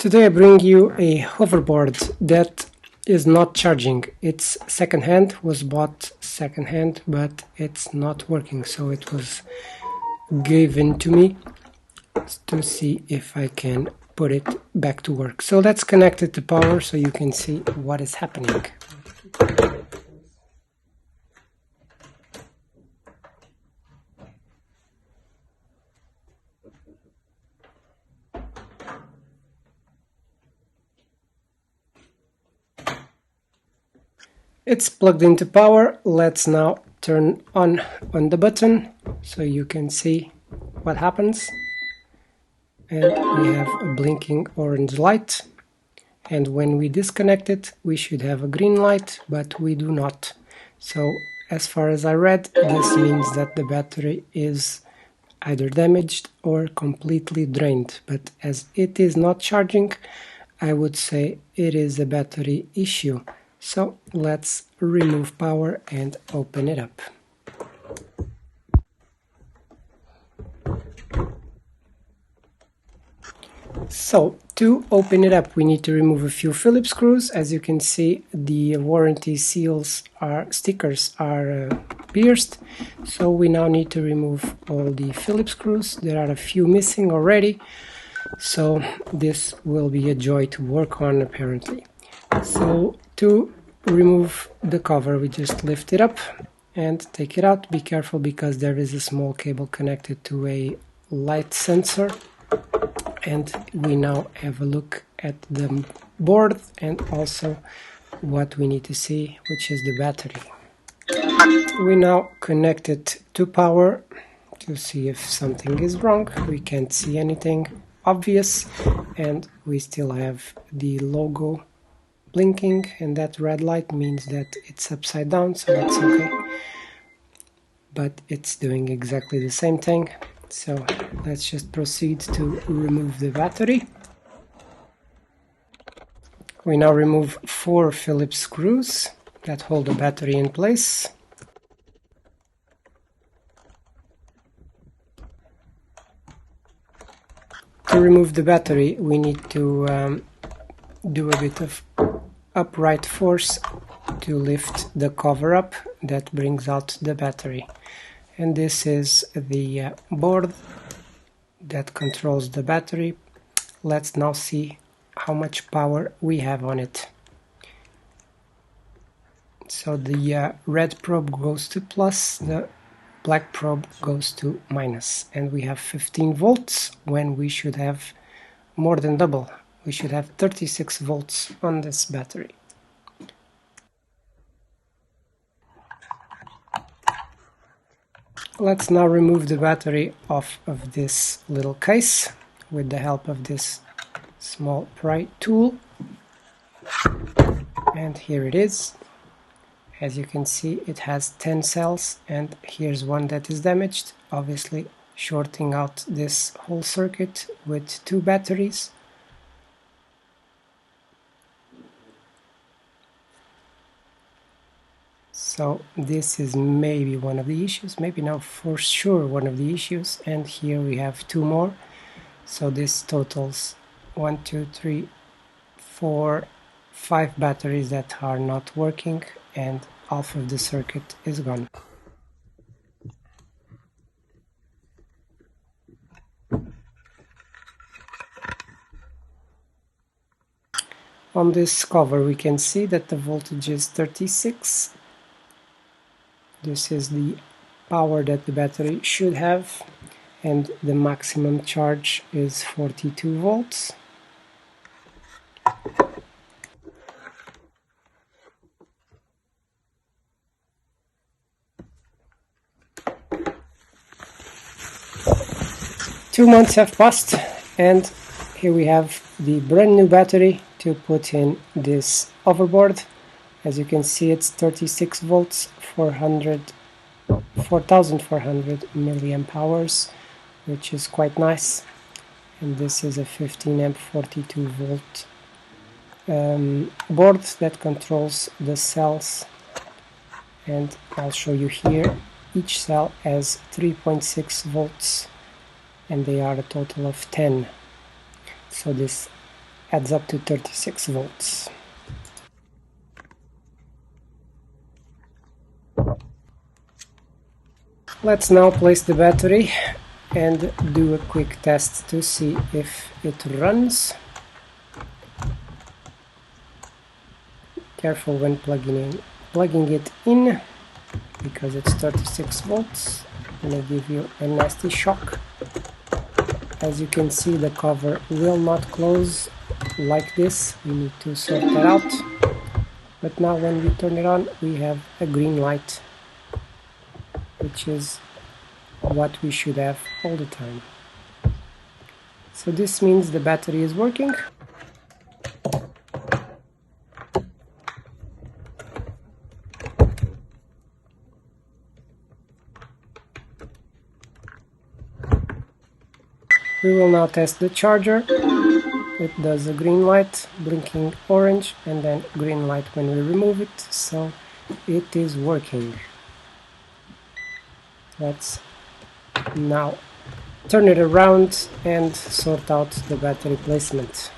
Today I bring you a hoverboard that is not charging. It's secondhand, was bought secondhand, but it's not working, so it was given to me to see if I can put it back to work. So let's connect it to power so you can see what is happening. It's plugged into power. Let's now turn on the button so you can see what happens. And we have a blinking orange light. And when we disconnect it, we should have a green light, but we do not. So as far as I read, this means that the battery is either damaged or completely drained. But as it is not charging, I would say it is a battery issue. So let's remove power and open it up. So to open it up, we need to remove a few Phillips screws. As you can see, the warranty stickers are pierced. So we now need to remove all the Phillips screws. There are a few missing already. So this will be a joy to work on, apparently. So to remove the cover, we just lift it up and take it out. Be careful because there is a small cable connected to a light sensor. And we now have a look at the board and also what we need to see, which is the battery. We now connect it to power to see if something is wrong. We can't see anything obvious, and we still have the logo blinking, and that red light means that it's upside down, so that's okay. But it's doing exactly the same thing. So let's just proceed to remove the battery. We now remove 4 Phillips screws that hold the battery in place. To remove the battery, we need to do a bit of upright force to lift the cover up that brings out the battery. And this is the board that controls the battery. Let's now see how much power we have on it. So the red probe goes to plus, the black probe goes to minus, and we have 15 volts when we should have more than double. We should have 36 volts on this battery. Let's now remove the battery off of this little case with the help of this small pry tool. And here it is. As you can see, it has 10 cells, and here's one that is damaged, obviously shorting out this whole circuit with 2 batteries. So this is maybe one of the issues, maybe no, for sure one of the issues. And here we have 2 more. So this totals 1, 2, 3, 4, 5 batteries that are not working, and half of the circuit is gone. On this cover we can see that the voltage is 36. This is the power that the battery should have, and the maximum charge is 42 volts. Two months have passed, and here we have the brand new battery to put in this hoverboard. As you can see, it's 36 volts, 4,400 milliamp hours, which is quite nice. And this is a 15 amp 42 volt board that controls the cells. And I'll show you here, each cell has 3.6 volts, and they are a total of 10. So this adds up to 36 volts. Let's now place the battery and do a quick test to see if it runs. Careful when plugging it in, because it's 36 volts. It's gonna give you a nasty shock. As you can see, the cover will not close like this. We need to sort that out. But now when we turn it on, we have a green light, which is what we should have all the time. So this means the battery is working. We will now test the charger. It does a green light, blinking orange, and then green light when we remove it, so it is working. Let's now turn it around and sort out the battery placement.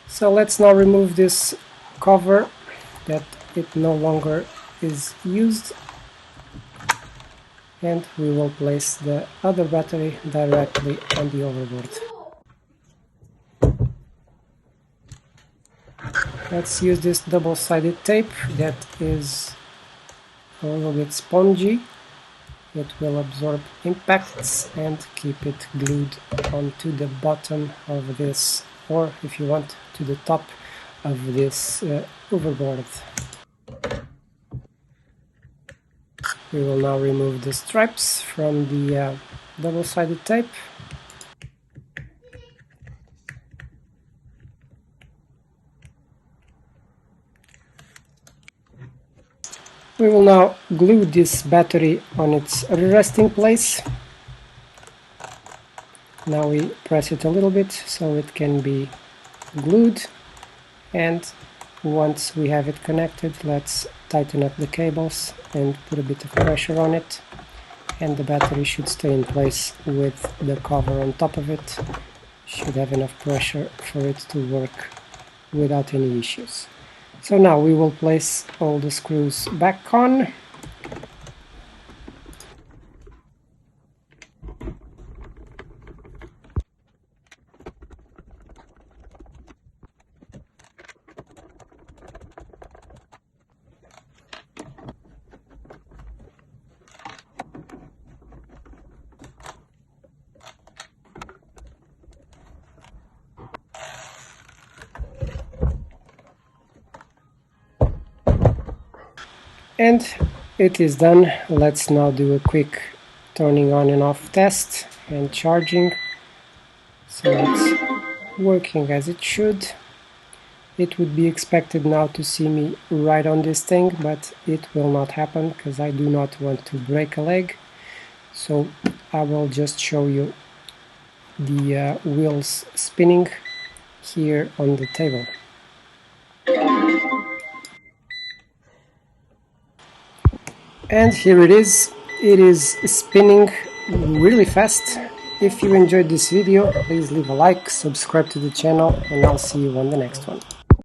So let's now remove this cover that it no longer is used, and we will place the other battery directly on the hoverboard. Let's use this double-sided tape that is a little bit spongy. It will absorb impacts and keep it glued onto the bottom of this, or if you want, to the top of this hoverboard. We will now remove the stripes from the double-sided tape. We will now glue this battery on its resting place. Now we press it a little bit so it can be glued, and once we have it connected, let's tighten up the cables and put a bit of pressure on it, and the battery should stay in place with the cover on top of it. Should have enough pressure for it to work without any issues. So now we will place all the screws back on. And it is done. Let's now do a quick turning on and off test and charging. So it's working as it should. It would be expected now to see me right on this thing, but it will not happen because I do not want to break a leg. So I will just show you the wheels spinning here on the table. And here it is spinning really fast. If you enjoyed this video, please leave a like, subscribe to the channel, and I'll see you on the next one.